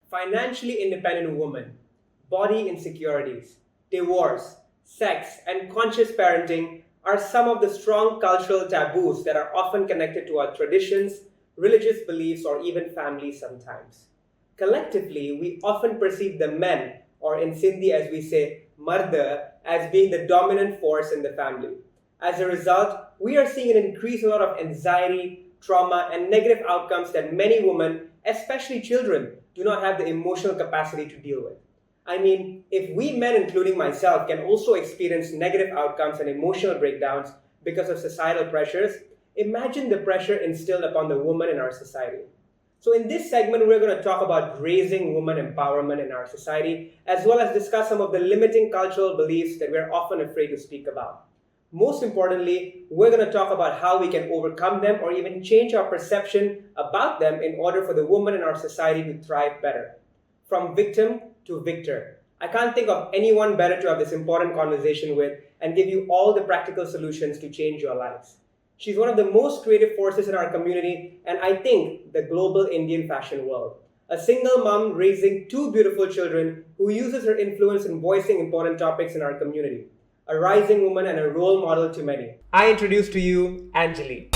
financially independent woman, body insecurities, divorce, sex, and conscious parenting are some of the strong cultural taboos that are often connected to our traditions, religious beliefs, or even families sometimes. Collectively, we often perceive the men, or in Sindhi as we say, marda, as being the dominant force in the family. As a result, we are seeing an increased lot of anxiety, trauma, and negative outcomes that many women, especially children, do not have the emotional capacity to deal with. I mean, if we men, including myself, can also experience negative outcomes and emotional breakdowns because of societal pressures, imagine the pressure instilled upon the woman in our society. So, in this segment, we're going to talk about raising woman empowerment in our society, as well as discuss some of the limiting cultural beliefs that we're often afraid to speak about. Most importantly, we're going to talk about how we can overcome them or even change our perception about them in order for the woman in our society to thrive better. From victim to victor. I can't think of anyone better to have this important conversation with and give you all the practical solutions to change your lives. She's one of the most creative forces in our community and I think the global Indian fashion world. A single mom raising two beautiful children who uses her influence in voicing important topics in our community. A rising woman and a role model to many. I introduce to you Angeli.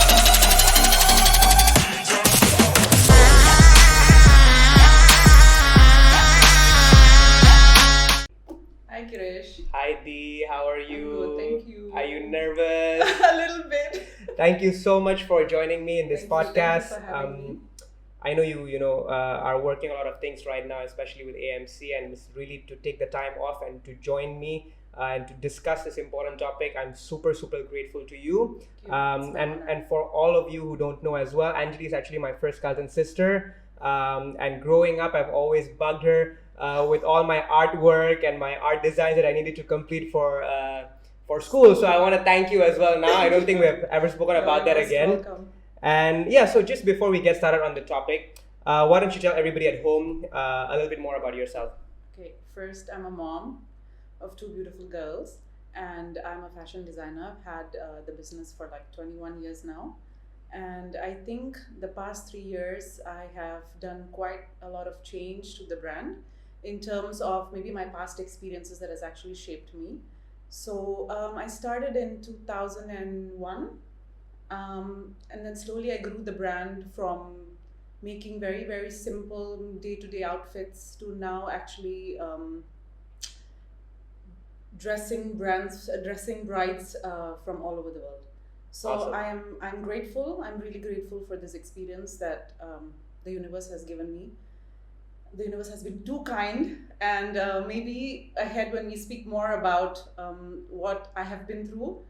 Hi Girish. Hi Dee, how are you? I'm good, thank you. Are you nervous? A little bit. Thank you so much for joining me in this podcast. Thank you for having me. I know you are working a lot of things right now, especially with AMC, and it's really to take the time off and to join me and to discuss this important topic. I'm super grateful to you. And for all of you who don't know as well, Anjali is actually my first cousin sister. And growing up, I've always bugged her with all my artwork and my art designs that I needed to complete for school. So I want to thank you as well now. I don't think we have ever spoken about that again. Welcome. And yeah, so just before we get started on the topic, why don't you tell everybody at home a little bit more about yourself? Okay, first I'm a mom of two beautiful girls and I'm a fashion designer. I've had the business for like 21 years now. And I think the past 3 years I have done quite a lot of change to the brand in terms of maybe my past experiences that has actually shaped me. So I started in 2001 and then slowly I grew the brand from making very simple day-to-day outfits to now actually dressing brides from all over the world. So Awesome. I'm grateful. I'm really grateful for this experience that the universe has given me. The universe has been too kind, and maybe ahead when we speak more about what I have been through,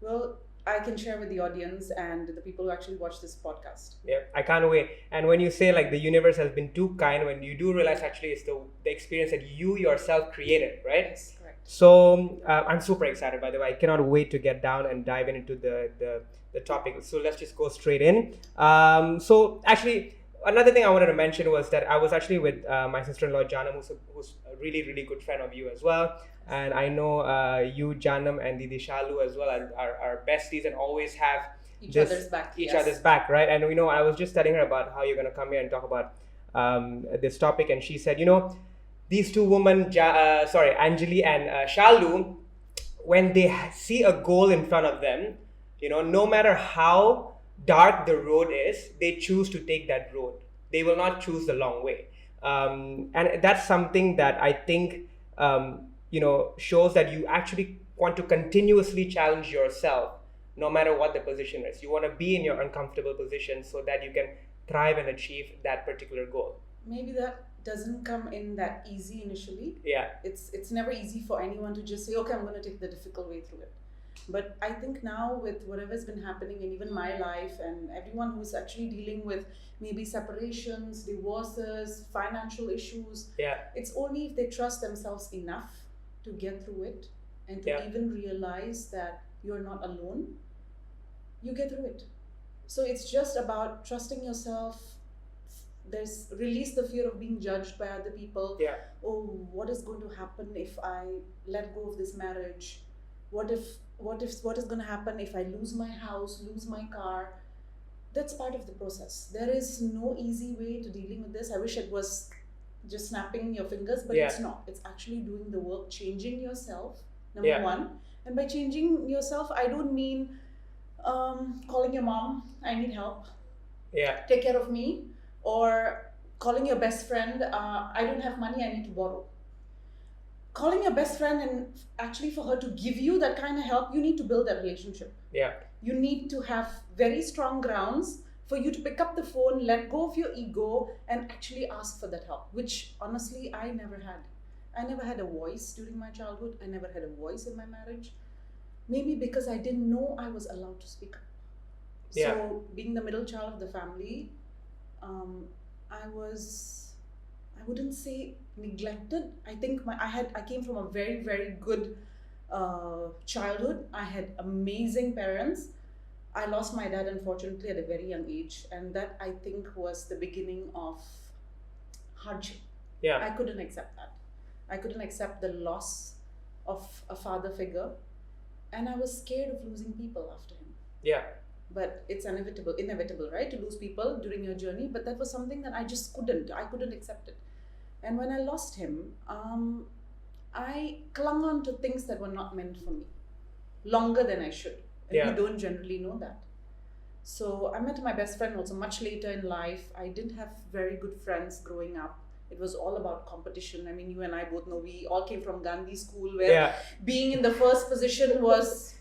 well, I can share with the audience and the people who actually watch this podcast. Yeah, I can't wait. And when you say like the universe has been too kind, when you do realize actually it's the experience that you yourself created, right? Yes, correct. So I'm super excited, by the way. I cannot wait to get down and dive into the topic. So let's just go straight in. So actually, another thing I wanted to mention was that I was actually with my sister-in-law Janam, who's a really good friend of you as well. And I know you, Janam, and Didi Shalu as well are besties and always have each other's back, right? And I was just telling her about how you're going to come here and talk about this topic, and she said, these two women, Anjali and Shalu, when they see a goal in front of them, no matter how dark the road is, they choose to take that road. They will not choose the long way. And that's something that I think, shows that you actually want to continuously challenge yourself, no matter what the position is. You want to be in your uncomfortable position so that you can thrive and achieve that particular goal. Maybe that doesn't come in that easy initially. Yeah. It's never easy for anyone to just say, okay, I'm going to take the difficult way through it. But I think now with whatever's been happening in even my life and everyone who's actually dealing with maybe separations, divorces, financial issues, it's only if they trust themselves enough to get through it and to even realize that you're not alone, you get through it. So it's just about trusting yourself. Release the fear of being judged by other people. Oh, what is going to happen if I let go of this marriage? What is going to happen if I lose my house, lose my car? That's part of the process. There is no easy way to dealing with this. I wish it was just snapping your fingers, but it's not. It's actually doing the work, changing yourself, number one. And by changing yourself, I don't mean calling your mom, I need help. Take care of me. Or calling your best friend, I don't have money, I need to borrow. Calling your best friend and actually for her to give you that kind of help, you need to build that relationship. You need to have very strong grounds for you to pick up the phone, let go of your ego, and actually ask for that help, which honestly I never had. I never had a voice during my childhood. I never had a voice in my marriage. Maybe because I didn't know I was allowed to speak up. So being the middle child of the family, I wouldn't say neglected. I think I came from a very, very good childhood. I had amazing parents. I lost my dad, unfortunately, at a very young age, and that I think was the beginning of hardship. I couldn't accept that. I couldn't accept the loss of a father figure, and I was scared of losing people after him. But it's inevitable, right, to lose people during your journey. But that was something that I just couldn't accept it. And when I lost him, I clung on to things that were not meant for me longer than I should. And you don't generally know that. So I met my best friend also much later in life. I didn't have very good friends growing up. It was all about competition. I mean, you and I both know we all came from Gandhi school where being in the first position was,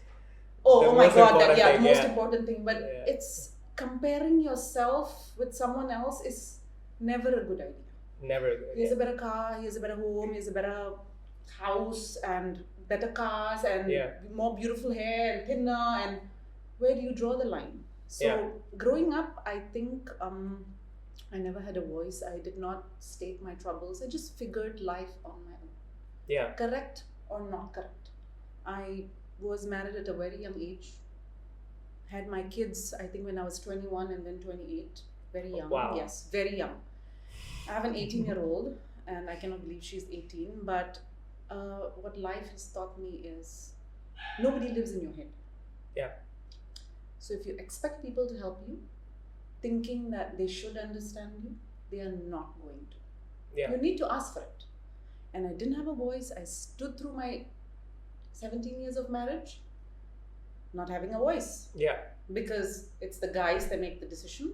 the most important thing. But it's comparing yourself with someone else is never a good idea. Never a good idea. He has a better car, he has a better home, he has a better house and better cars and more beautiful hair and thinner, and where do you draw the line? So growing up, I think I never had a voice. I did not state my troubles. I just figured life on my own. Correct or not correct. I was married at a very young age. Had my kids, I think when I was 21 and then 28. Very young. Wow. Yes, very young. I have an 18-year-old and I cannot believe she's 18, but what life has taught me is nobody lives in your head. So if you expect people to help you, thinking that they should understand you, they are not going to. You need to ask for it. And I didn't have a voice. I stood through my 17 years of marriage not having a voice. Because it's the guys that make the decision.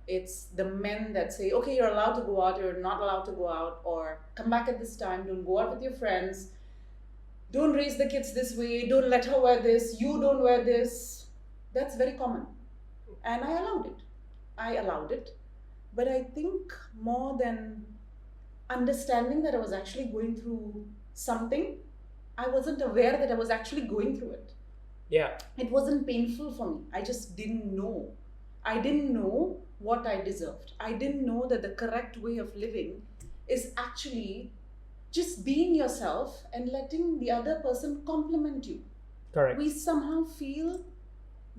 It's the men that say, okay, you're allowed to go out, you're not allowed to go out, or come back at this time, don't go out with your friends, don't raise the kids this way, don't let her wear this, you don't wear this. That's very common. And I allowed it. But I think more than understanding that I was actually going through something, I wasn't aware that I was actually going through it. It wasn't painful for me. I just didn't know. I didn't know what I deserved. I didn't know that the correct way of living is actually just being yourself and letting the other person compliment you. Correct. We somehow feel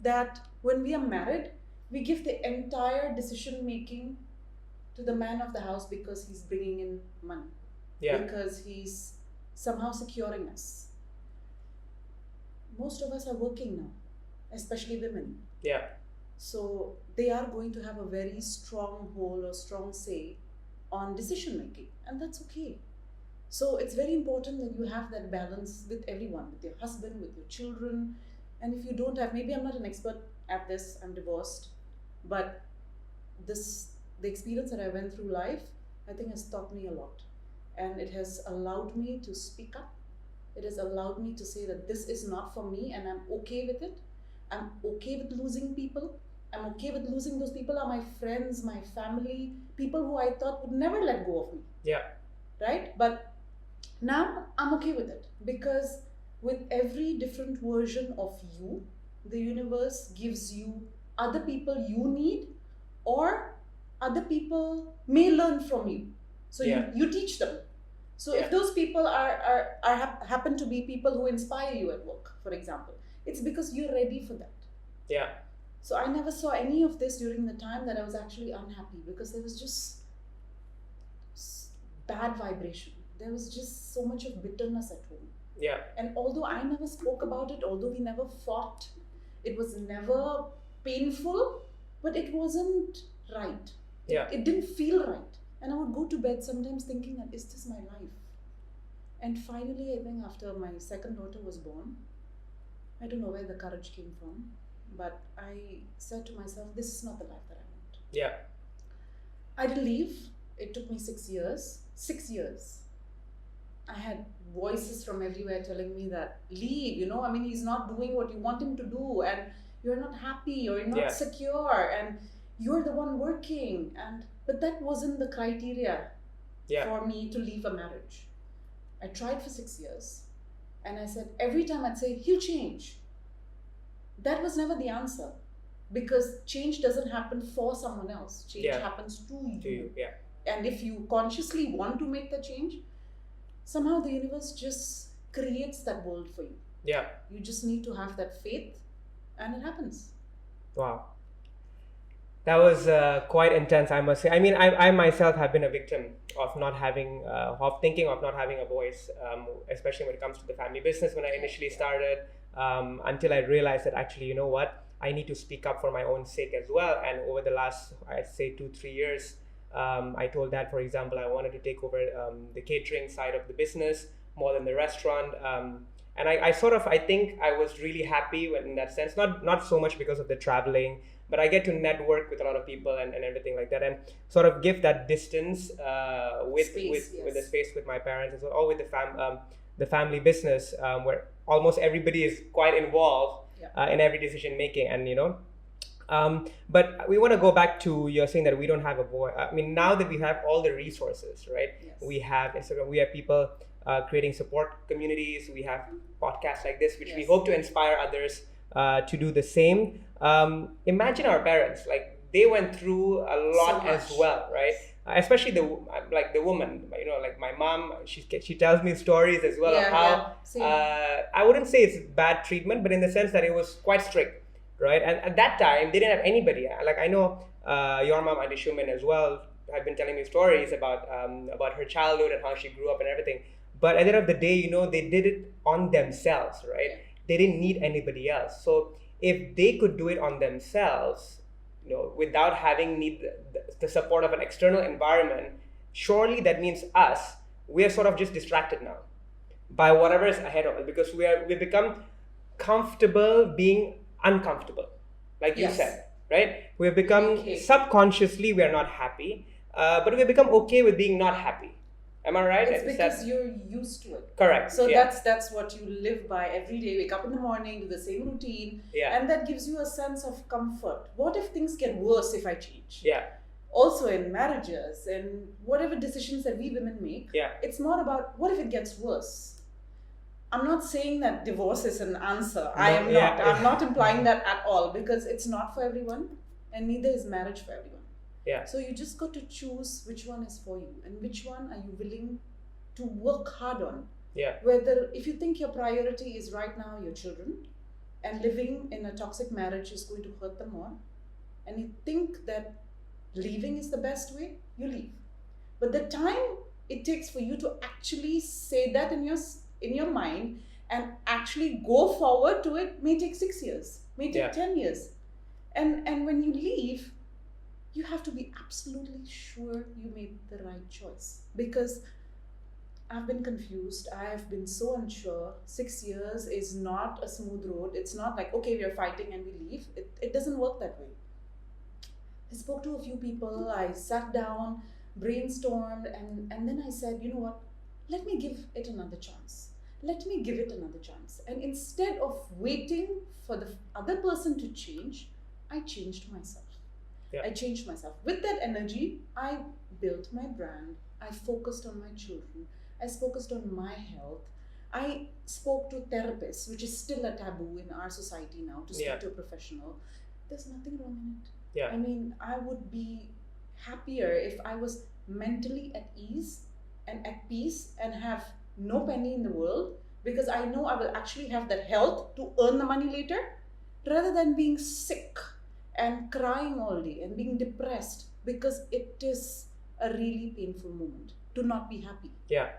that when we are married, we give the entire decision making to the man of the house because he's bringing in money. Because he's somehow securing us. Most of us are working now, especially women. So they are going to have a very strong hold or strong say on decision making, and that's okay. So it's very important that you have that balance with everyone, with your husband, with your children. And if you don't have, maybe I'm not an expert at this, I'm divorced, but the experience that I went through life, I think has taught me a lot. And it has allowed me to speak up. It has allowed me to say that this is not for me and I'm okay with it. I'm okay with losing people. I'm okay with losing those people are my friends, my family, people who I thought would never let go of me. Right? But now I'm okay with it because with every different version of you, the universe gives you other people you need or other people may learn from you. So you teach them. So if those people happen to be people who inspire you at work, for example, it's because you're ready for that. So I never saw any of this during the time that I was actually unhappy because there was just bad vibration. There was just so much of bitterness at home. And although I never spoke about it, although we never fought, it was never painful, but it wasn't right. It didn't feel right. And I would go to bed sometimes thinking that, is this my life? And finally, I think after my second daughter was born, I don't know where the courage came from, but I said to myself, this is not the life that I want. Yeah. I didn't leave. It took me 6 years. 6 years. I had voices from everywhere telling me that, leave, you know, I mean, he's not doing what you want him to do, and you're not happy, or you're not secure, and you're the one working. But that wasn't the criteria for me to leave a marriage. I tried for 6 years, and I said, every time I'd say, he'll change. That was never the answer, because change doesn't happen for someone else. Change happens to you. And if you consciously want to make the change, somehow the universe just creates that world for you. Yeah. You just need to have that faith, and it happens. Wow. That was quite intense, I must say. I mean, I myself have been a victim of not having, of thinking of not having a voice, especially when it comes to the family business when I initially started, until I realized that actually, you know what, I need to speak up for my own sake as well. And over the last, I'd say 2-3 years, I told Dad, for example, I wanted to take over the catering side of the business more than the restaurant. And I think I was really happy in that sense, not so much because of the traveling, but I get to network with a lot of people and everything like that, and sort of give that distance with the space with my parents as well, or with the family business, where almost everybody is quite involved in every decision making, and you know. But we want to go back to you're saying that we don't have a voice. I mean, now that we have all the resources, right? Yes. We have Instagram, we have people creating support communities, we have podcasts like this, which we hope to inspire others to do the same. Imagine our parents, like they went through a lot as well, right? Especially the woman, you know, like my mom, she tells me stories as well of how I wouldn't say it's bad treatment, but in the sense that it was quite strict. Right, and at that time they didn't have anybody. Like I know your mom, Auntie Shuman, as well, had been telling me stories about her childhood and how she grew up and everything. But at the end of the day, you know, they did it on themselves, right? Yeah. They didn't need anybody else. So if they could do it on themselves, you know, without having the support of an external environment, surely that means we are sort of just distracted now by whatever is ahead of us, because we become comfortable being uncomfortable, like you said, right? We've become subconsciously we are not happy, but we've become okay with being not happy. Am I right? It's because you're used to it. Correct. So that's what you live by every day. Wake up in the morning, do the same routine, and that gives you a sense of comfort. What if things get worse if I change? Yeah. Also in marriages and whatever decisions that we women make, it's not about what if it gets worse. I'm not saying that divorce is an answer. No, I am not. I'm not implying that at all, because it's not for everyone, and neither is marriage for everyone. Yeah. So you just got to choose which one is for you and which one are you willing to work hard on. Yeah. Whether if you think your priority is right now your children, and living in a toxic marriage is going to hurt them more, and you think that leaving is the best way, you leave. But the time it takes for you to actually say that in your mind and actually go forward to it may take 6 years, may take 10 years. And when you leave, you have to be absolutely sure you made the right choice. Because I've been confused. I've been so unsure. 6 years is not a smooth road. It's not like, okay, we are fighting and we leave. It doesn't work that way. I spoke to a few people. I sat down, brainstormed, and then I said, you know what? Let me give it another chance. Let me give it another chance. And instead of waiting for the other person to change, I changed myself. Yeah. I changed myself. With that energy, I built my brand. I focused on my children. I focused on my health. I spoke to therapists, which is still a taboo in our society now, to speak to a professional. There's nothing wrong in it. Yeah. I mean, I would be happier if I was mentally at ease and at peace and have no penny in the world, because I know I will actually have that health to earn the money later, rather than being sick and crying all day and being depressed, because it is a really painful moment to not be happy. Yeah.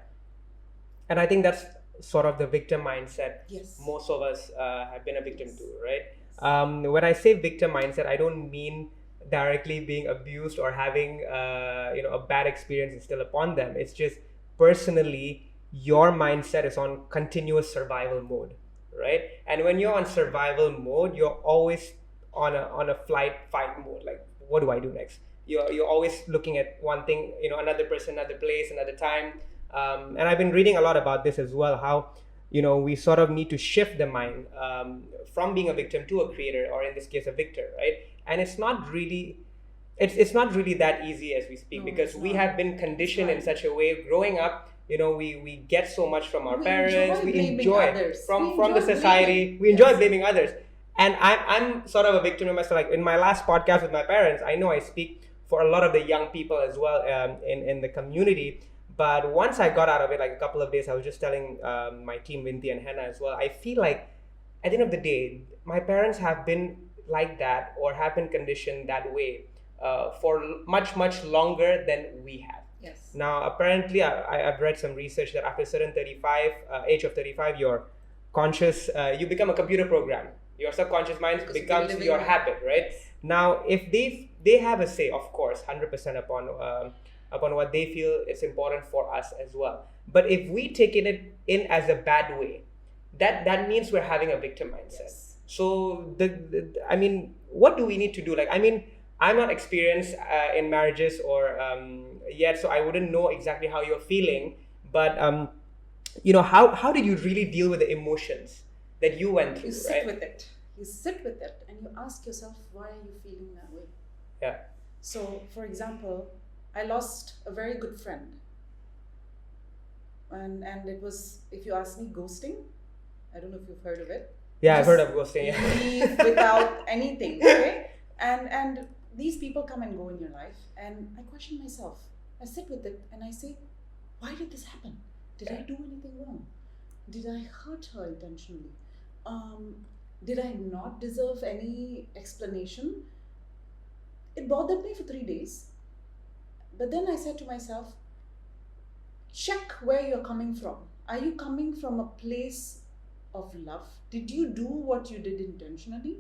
And I think that's sort of the victim mindset most of us have been a victim to, right? When I say victim mindset, I don't mean directly being abused or having a bad experience instilled upon them. It's just personally your mindset is on continuous survival mode, right? And when you're on survival mode, you're always on a flight fight mode. Like, what do I do next? You're always looking at one thing, another person, another place, another time. And I've been reading a lot about this as well, how we sort of need to shift the mind from being a victim to a creator, or in this case a victor, right? And it's not really that easy as we speak, because we have been conditioned in such a way growing up. We get so much from our parents. We enjoy from the society. We enjoy blaming others. And I'm sort of a victim of myself. Like in my last podcast with my parents, I know I speak for a lot of the young people as well in the community. But once I got out of it, like a couple of days, I was just telling my team, Vinti and Henna as well, I feel like at the end of the day, my parents have been like that, or have been conditioned that way for much, much longer than we have. Yes. Now, apparently, I've read some research that after a certain age of 35, you're conscious, you become a computer program. Your subconscious mind becomes your habit, right? Now, if they have a say, of course, 100% upon what they feel is important for us as well. But if we take it in as a bad way, that means we're having a victim mindset. Yes. So what do we need to do? Like, I'm not experienced in marriages or yet, so I wouldn't know exactly how you're feeling. But how did you really deal with the emotions that you went through? You sit with it. You sit with it, and you ask yourself, why are you feeling that way? Yeah. So, for example, I lost a very good friend, and it was, if you ask me, ghosting. I don't know if you've heard of it. Yeah, I've heard of ghosting. Yeah. Leave without anything, okay? And these people come and go in your life, and I question myself. I sit with it and I say, why did this happen? Did I do anything wrong? Did I hurt her intentionally? Did I not deserve any explanation? It bothered me for 3 days. But then I said to myself, check where you're coming from. Are you coming from a place of love? Did you do what you did intentionally?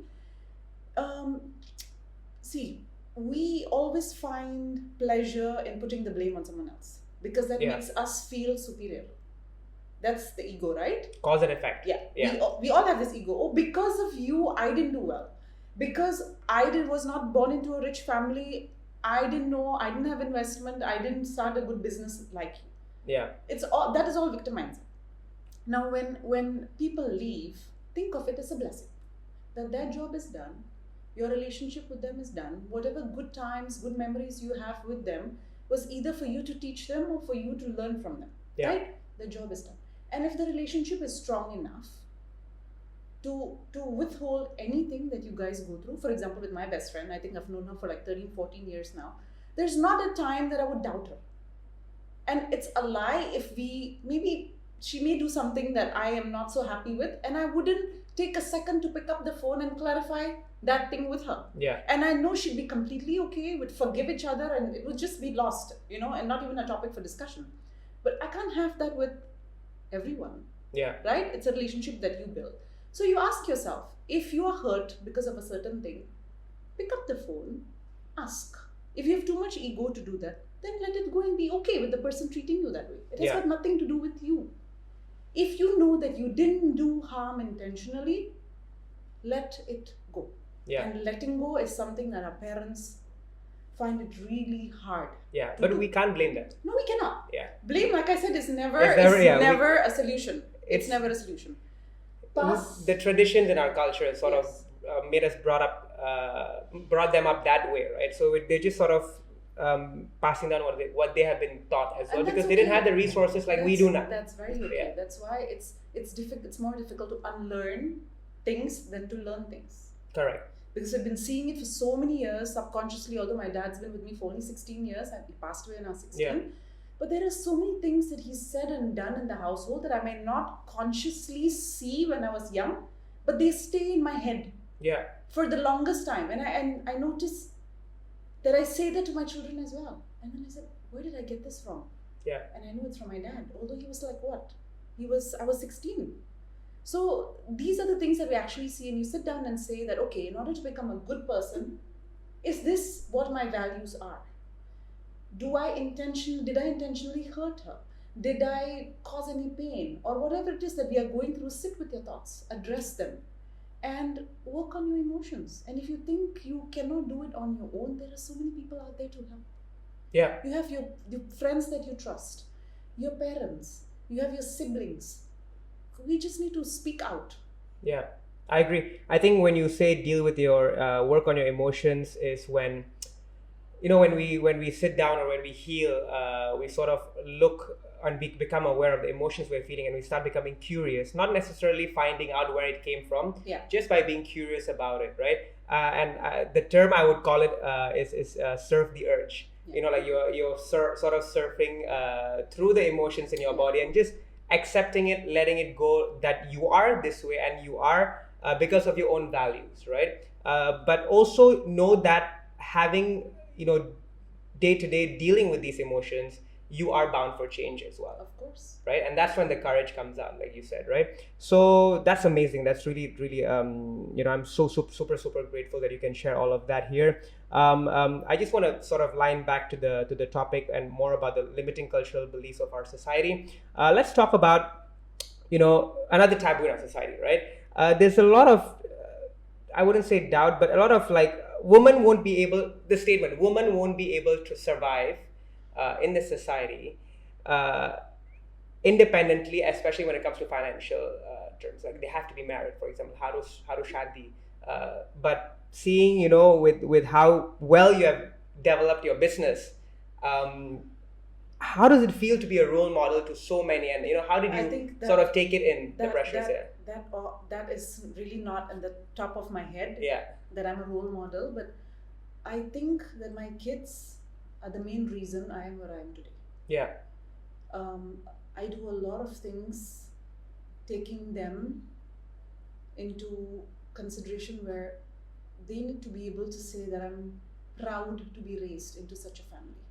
See, we always find pleasure in putting the blame on someone else, because that makes us feel superior. That's the ego, right? Cause and effect. Yeah. We all have this ego. Oh, because of you, I didn't do well. Because I was not born into a rich family, I didn't know, I didn't have investment, I didn't start a good business like you. Yeah. That is all victim mindset. Now, when people leave, think of it as a blessing. That their job is done, your relationship with them is done, whatever good times, good memories you have with them was either for you to teach them or for you to learn from them, right? The job is done. And if the relationship is strong enough to withhold anything that you guys go through, for example, with my best friend, I think I've known her for like 13, 14 years now, there's not a time that I would doubt her. And it's a lie if maybe she may do something that I am not so happy with, and I wouldn't take a second to pick up the phone and clarify that thing with her. Yeah. And I know she'd be completely okay, would forgive each other, and it would just be lost, and not even a topic for discussion. But I can't have that with everyone. Yeah. Right? It's a relationship that you build. So you ask yourself, if you are hurt because of a certain thing, pick up the phone, ask. If you have too much ego to do that, then let it go and be okay with the person treating you that way. It has got nothing to do with you. If you know that you didn't do harm intentionally, let it go. Yeah. And letting go is something that our parents find it really hard. Yeah, but we can't blame them. No, we cannot. Yeah. Blame, like I said, is never a solution. It's never a solution. The traditions in our culture sort of made us brought them up that way, right? So they're just sort of passing down what they have been taught as well, because they didn't have the resources like we do now. That's very okay. Yeah. That's why it's more difficult to unlearn things than to learn things. Correct. Because I've been seeing it for so many years subconsciously, although my dad's been with me for only 16 years, and he passed away when I was 16. Yeah. But there are so many things that he's said and done in the household that I may not consciously see when I was young, but they stay in my head. Yeah. For the longest time. And I notice that I say that to my children as well. And then I said, where did I get this from? Yeah. And I know it's from my dad. Although he was like what? I was 16. So these are the things that we actually see, and you sit down and say that, okay, in order to become a good person, Is this what my values are? Did I intentionally hurt her? Did I cause any pain? Or whatever it is that we are going through, sit with your thoughts, address them, and work on your emotions. And if you think you cannot do it on your own, there are so many people out there to help. Yeah. You have your friends that you trust, your parents, you have your siblings. We just need to speak out. Yeah, I agree. I think when you say deal with your work on your emotions is when, when we sit down or when we heal, we sort of look and become aware of the emotions we're feeling, and we start becoming curious, not necessarily finding out where it came from, just by being curious about it, right? And the term I would call it is surf the urge. Like you're sort of surfing through the emotions in your body and just accepting it, letting it go, that you are this way and you are because of your own values, right? But also know that having, day-to-day dealing with these emotions, you are bound for change as well. Of course. Right? And that's when the courage comes out, like you said, right? So that's amazing. That's really, really, I'm so super, super grateful that you can share all of that here. I just want to sort of line back to the topic and more about the limiting cultural beliefs of our society. Let's talk about, another taboo in our society, right? There's a lot of, I wouldn't say doubt, but a lot of women won't be able to survive in this society independently, especially when it comes to financial terms. Like they have to be married, for example, how to shadi. But seeing, with how well you have developed your business, how does it feel to be a role model to so many? And how did you sort of take it in, the pressures there? That is really not in the top of my head. Yeah. That I'm a role model, but I think that my kids are the main reason I am where I am today. Yeah. I do a lot of things taking them into consideration where they need to be able to say that I'm proud to be raised into such a family.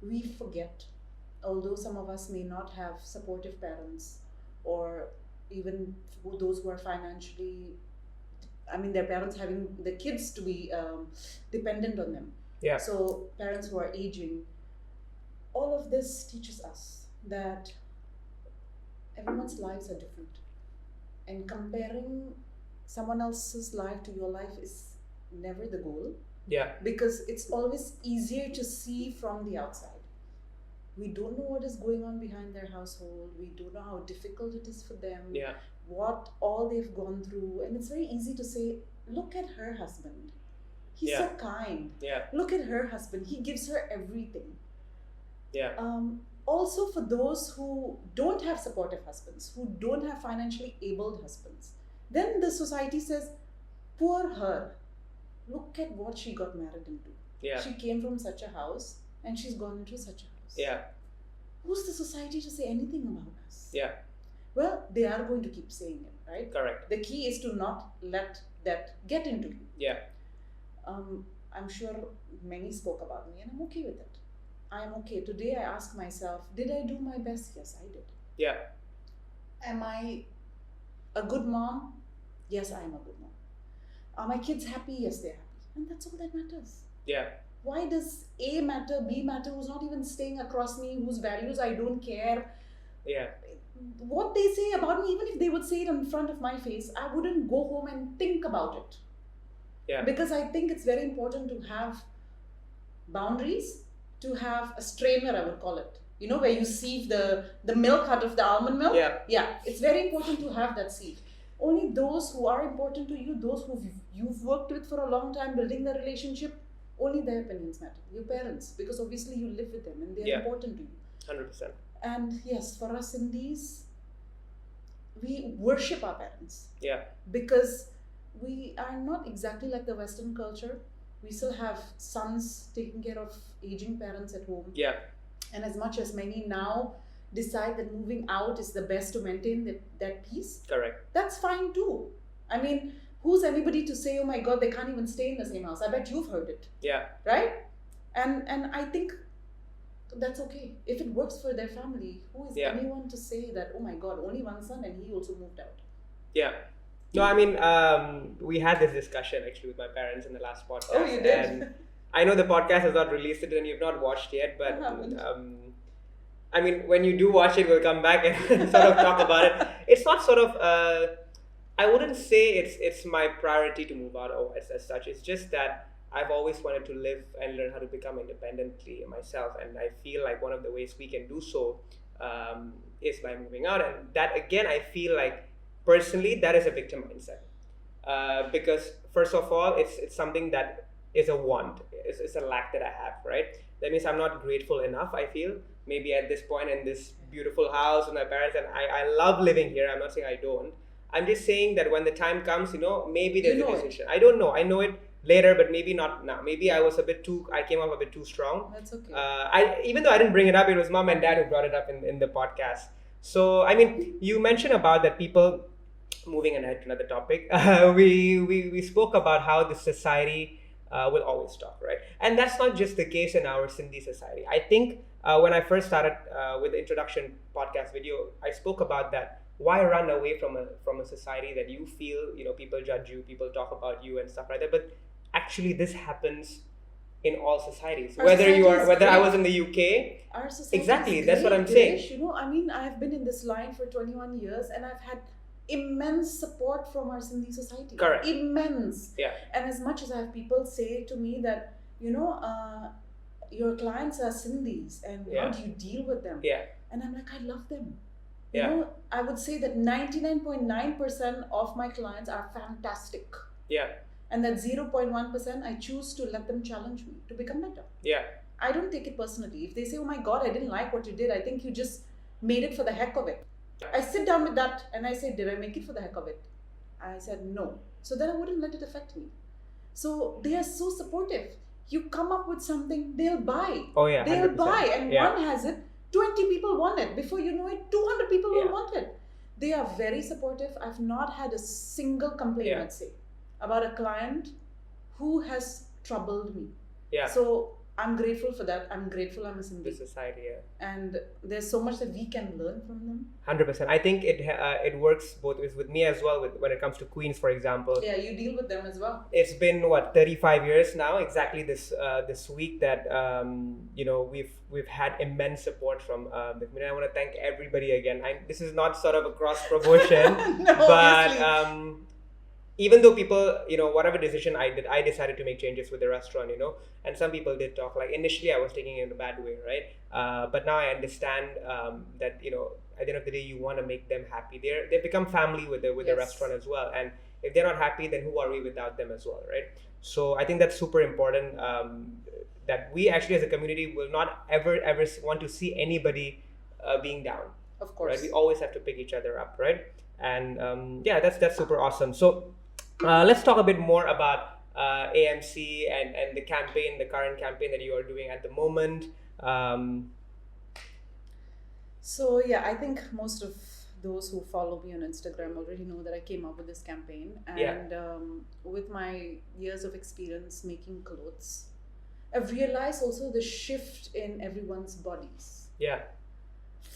We forget, although some of us may not have supportive parents, or even those who are financially, their parents having the kids to be dependent on them. Yeah. So parents who are aging, all of this teaches us that everyone's lives are different, and comparing someone else's life to your life is never the goal. Yeah. Because it's always easier to see from the outside. We don't know what is going on behind their household. We don't know how difficult it is for them. Yeah. What all they've gone through. And it's very easy to say, look at her husband. He's so kind. Yeah. Look at her husband. He gives her everything. Yeah. Also, for those who don't have supportive husbands, who don't have financially abled husbands, then the society says, poor her. Look at what she got married into. Yeah. She came from such a house and she's gone into such a house. Yeah. Who's the society to say anything about us? Yeah. Well, they are going to keep saying it, right? Correct. The key is to not let that get into you. Yeah. I'm sure many spoke about me and I'm okay with it. I'm okay. Today I ask myself, did I do my best? Yes, I did. Yeah. Am I a good mom? Yes, I am a good mom. Are my kids happy? Yes, they're happy. And that's all that matters. Yeah. Why does A matter, B matter, who's not even staying across me, whose values I don't care? Yeah. What they say about me, even if they would say it in front of my face, I wouldn't go home and think about it. Yeah. Because I think it's very important to have boundaries, to have a strainer, I would call it. Where you sieve the milk out of the almond milk. Yeah. Yeah. It's very important to have that sieve. Only those who are important to you, those who you've worked with for a long time, building the relationship, only their opinions matter. Your parents, because obviously you live with them and they're important to you. 100%. And yes, for us Indies, we worship our parents. Yeah. Because we are not exactly like the Western culture. We still have sons taking care of aging parents at home. Yeah. And as much as many now decide that moving out is the best to maintain that peace. Correct. That's fine too. Who's anybody to say, oh my God, they can't even stay in the same house? I bet you've heard it. Yeah. Right? And I think that's okay. If it works for their family, who is anyone to say that, oh my God, only one son and he also moved out? Yeah. No, I mean, we had this discussion actually with my parents in the last podcast. Oh, you did? And I know the podcast has not released it and you've not watched yet, but I haven't. I mean, when you do watch it, we'll come back and sort of talk about it. It's not sort of, I wouldn't say it's my priority to move out or as such. It's just that I've always wanted to live and learn how to become independently myself. And I feel like one of the ways we can do so is by moving out. And that, again, I feel like personally, that is a victim mindset. Because first of all, it's something that is a want, it's a lack that I have, right? That means I'm not grateful enough, I feel, maybe at this point in this beautiful house with my parents, and I love living here. I'm not saying I don't. I'm just saying that when the time comes, maybe there's a decision. I don't know. I know it later, but maybe not now. Maybe I came up a bit too strong. That's okay. Even though I didn't bring it up, it was mom and dad who brought it up in the podcast. So, I mean, you mentioned about that people, moving ahead to another topic, we spoke about how the society will always talk, right? And that's not just the case in our Sindhi society. I think when I first started with the introduction podcast video, I spoke about that. Why run away from a society that you feel, people judge you, people talk about you and stuff like that? But actually, this happens in all societies. Whether I was in the UK, our society exactly, is that's what great, I'm saying. Girish. I mean, I've been in this line for 21 years and I've had immense support from our Sindhi society. Correct. Immense. Yeah. And as much as I have people say to me that, your clients are Sindhis and how do you deal with them? Yeah. And I'm like, I love them. Yeah. I would say that 99.9% of my clients are fantastic. Yeah. And that 0.1%, I choose to let them challenge me to become better. Yeah. I don't take it personally. If they say, oh my God, I didn't like what you did, I think you just made it for the heck of it. I sit down with that and I say, did I make it for the heck of it? I said, no. So then I wouldn't let it affect me. So they are so supportive. You come up with something, they'll buy. Oh yeah, they'll 100%. buy. And one has it, 20 people want it. Before you know it, 200 people will want it. They are very supportive. I've not had a single complaint, I'd say, about a client who has troubled me. Yeah. So I'm grateful for that. I'm grateful I'm a Sindhi. The society, And there's so much that we can learn from them. 100%. I think it works both ways with me as well. When it comes to Queens, for example. Yeah, you deal with them as well. It's been 35 years now, exactly this week that we've had immense support from the community. I want to thank everybody again. This is not sort of a cross promotion, no, but even though people, whatever decision I did, I decided to make changes with the restaurant, and some people did talk. Like initially I was taking it in a bad way, right? But now I understand that, at the end of the day, you want to make them happy. They become family with the restaurant as well. And if they're not happy, then who are we without them as well, right? So I think that's super important, that we actually as a community will not ever want to see anybody being down. Of course. Right? We always have to pick each other up, right? And that's super awesome. So let's talk a bit more about AMC and the campaign, the current campaign that you are doing at the moment. So I think most of those who follow me on Instagram already know that I came up with this campaign. And with my years of experience making clothes, I've realized also the shift in everyone's bodies. Yeah.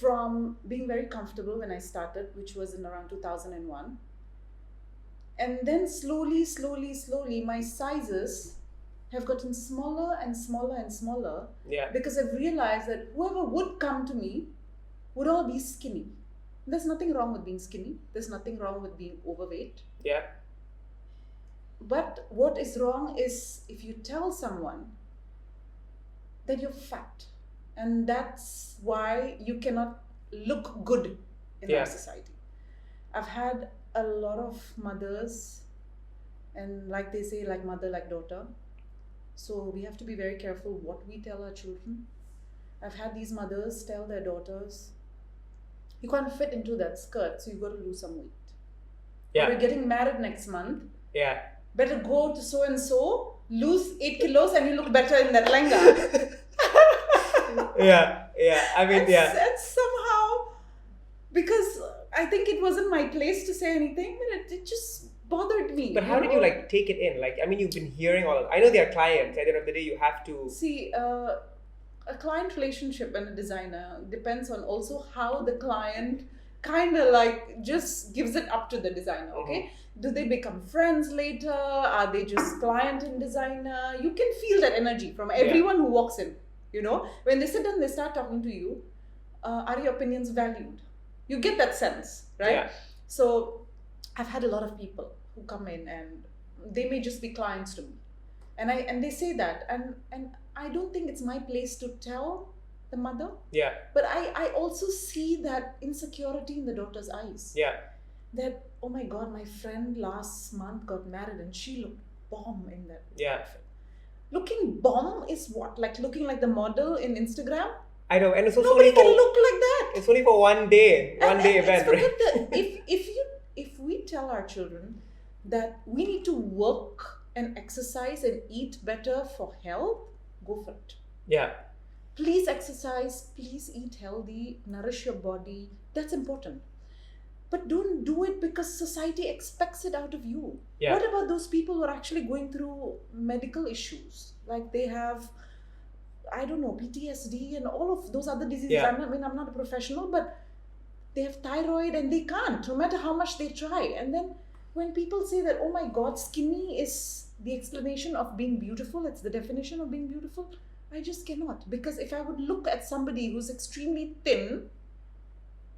From being very comfortable when I started, which was in around 2001. And then slowly, my sizes have gotten smaller and smaller and smaller. Yeah. Because I've realized that whoever would come to me would all be skinny. There's nothing wrong with being skinny. There's nothing wrong with being overweight. Yeah. But what is wrong is if you tell someone that you're fat. And that's why you cannot look good in our society. I've had a lot of mothers, and like they say, like mother, like daughter. So we have to be very careful what we tell our children. I've had these mothers tell their daughters, you can't fit into that skirt, so you've got to lose some weight. Yeah. Or you're getting married next month. Yeah. Better go to so-and-so, lose 8 kilos and you look better in that lenga. Yeah. I mean, That's somehow, because I think it wasn't my place to say anything, but it just bothered me. But how did you take it in? You've been hearing all of, I know they are clients. At the end of the day, you have to see a client relationship and a designer depends on also how the client kind of like just gives it up to the designer, okay? Do they become friends later? Are they just client and designer? You can feel that energy from everyone who walks in, you know? When they sit and they start talking to you, are your opinions valued? You get that sense, right? Yeah. So I've had a lot of people who come in and they may just be clients to me. And they say that. And I don't think it's my place to tell the mother. Yeah. But I also see that insecurity in the daughter's eyes. Yeah. That, oh my God, my friend last month got married and she looked bomb in that outfit. Looking bomb is what? Like looking like the model in Instagram? I know, and it's also nobody can look like that. It's only for one day event, right? If we tell our children that we need to work and exercise and eat better for health, go for it. Yeah. Please exercise, please eat healthy, nourish your body. That's important. But don't do it because society expects it out of you. Yeah. What about those people who are actually going through medical issues? Like they have, I don't know, PTSD and all of those other diseases. Yeah. I'm not a professional, but they have thyroid and they can't, no matter how much they try. And then when people say that, oh my God, skinny is the explanation of being beautiful, it's the definition of being beautiful, I just cannot. Because if I would look at somebody who's extremely thin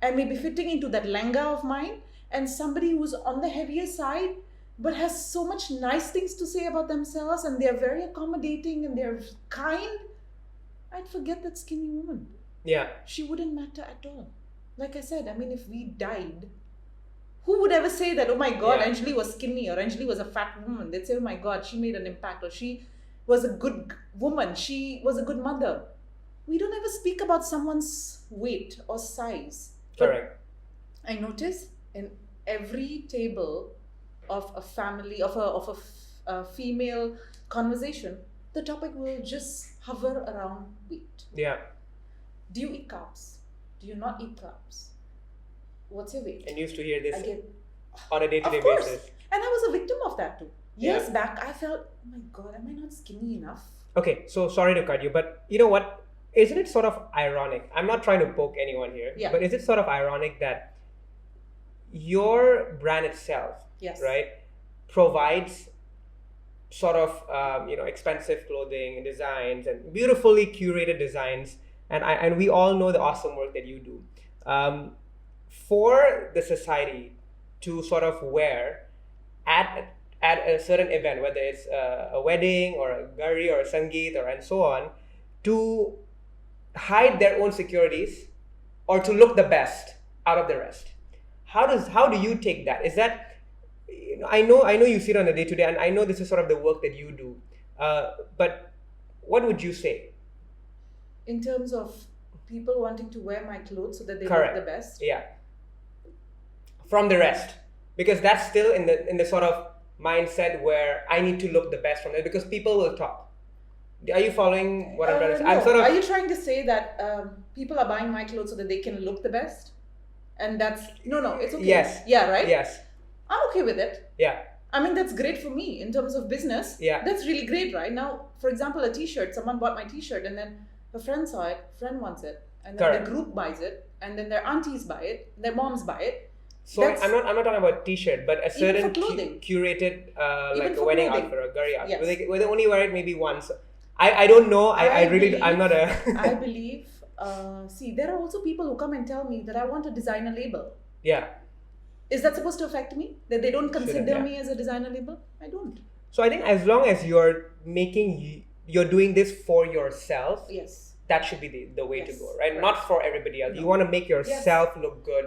and maybe fitting into that langa of mine, and somebody who's on the heavier side but has so much nice things to say about themselves and they're very accommodating and they're kind, I'd forget that skinny woman. Yeah. She wouldn't matter at all. Like I said, I mean, if we died, who would ever say that, oh my God, Angeli was skinny or Angeli was a fat woman? They'd say, oh my God, she made an impact, or she was a good woman, she was a good mother. We don't ever speak about someone's weight or size. Correct. I notice in every table of a family, of a female conversation, the topic will just hover around weight. Yeah. Do you eat carbs? Do you not eat carbs? What's your weight? And used to hear this Again, on a day-to-day of course. basis. And I was a victim of that too. Years back, I felt, oh my God, am I not skinny enough? Okay, so sorry to cut you, but you know what? Isn't it sort of ironic? I'm not trying to poke anyone here, but is it sort of ironic that your brand itself, right, provides sort of expensive clothing and designs and beautifully curated designs, and we all know the awesome work that you do, for the society to sort of wear at a certain event, whether it's a wedding or a gari or a sangeet or and so on, to hide their own securities or to look the best out of the rest. How do you take that? Is that, I know you see it on a day-to-day, and I know this is sort of the work that you do, but what would you say? In terms of people wanting to wear my clothes so that they look the best? Yeah. From the rest. Because that's still in the sort of mindset where I need to look the best from it, because people will talk. Are you following what I'm trying to say? No. Are you trying to say that people are buying my clothes so that they can look the best? And that's, no, it's okay. Yes. Yeah, right? Yes. I'm okay with it. Yeah. I mean, that's great for me in terms of business. Yeah. That's really great, right? Now, for example, a t-shirt, someone bought my t-shirt and then a friend saw it, friend wants it, and then the group buys it, and then their aunties buy it, their moms buy it. So I'm not talking about t-shirt, but a certain curated like a wedding outfit or a gari outfit. Yes. Where they only wear it maybe once. I don't know. I'm not a... I believe, see, there are also people who come and tell me that I want a designer label. Yeah. Is that supposed to affect me? That they don't consider me as a designer label? I don't. So I think as long as you're doing this for yourself, that should be the way to go, right? Not for everybody else. No. You want to make yourself look good.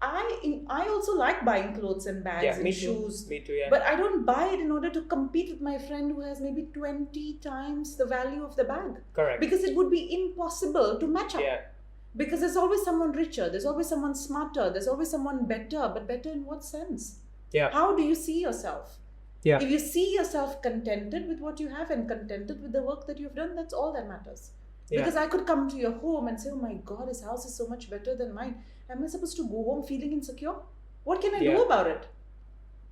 I also like buying clothes and bags and shoes. Me too, yeah. But I don't buy it in order to compete with my friend who has maybe 20 times the value of the bag. Correct. Because it would be impossible to match up. Yeah. Because there's always someone richer, there's always someone smarter, there's always someone better. But better in what sense? Yeah. How do you see yourself? Yeah. If you see yourself contented with what you have and contented with the work that you've done, that's all that matters. Yeah. Because I could come to your home and say, oh my God, his house is so much better than mine. Am I supposed to go home feeling insecure? What can I do about it?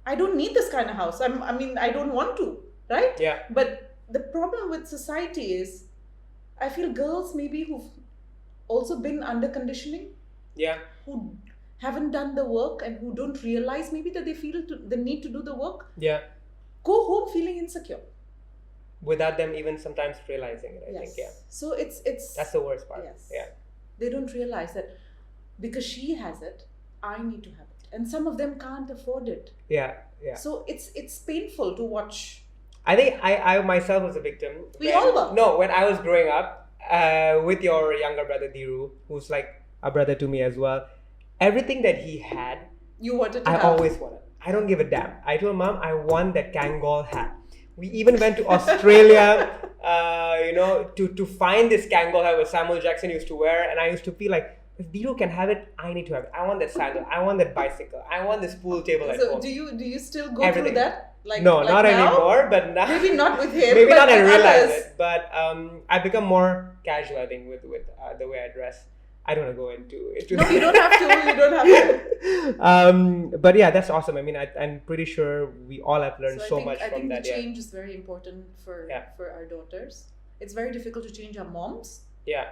I don't need this kind of house. I don't want to, right? Yeah. But the problem with society is, I feel girls maybe who've also been under conditioning, Yeah. who haven't done the work and who don't realize maybe that they feel the need to do the work, Yeah. go home feeling insecure. Without them even sometimes realizing it, I think. Yeah. So it's That's the worst part. yes. Yeah. They don't realize that because she has it, I need to have it, and some of them can't afford it. Yeah. Yeah. So it's painful to watch. I think I myself was a victim. We all were. No, when I was growing up with your younger brother Dhiru, who's like a brother to me as well, everything that he had, You wanted to I have. always wanted. I don't give a damn. I told Mom, I want that Kangol hat. We even went to Australia, to find this Kangol hat that Samuel Jackson used to wear, and I used to feel like, if Dhiru can have it, I need to have it. I want that sandal. I want that bicycle. I want this pool table at So home. do you still go Everything. through that? No, like not now? anymore. But now, Maybe not with him. maybe but not. I with realize others. it. But I become more casual. I think with the way I dress. I don't want to go into. No, you don't have to. You don't have to. But yeah, that's awesome. I mean, I'm pretty sure we all have learned so much I from think that. the Yeah. change is very important for our daughters. It's very difficult to change our moms, Yeah.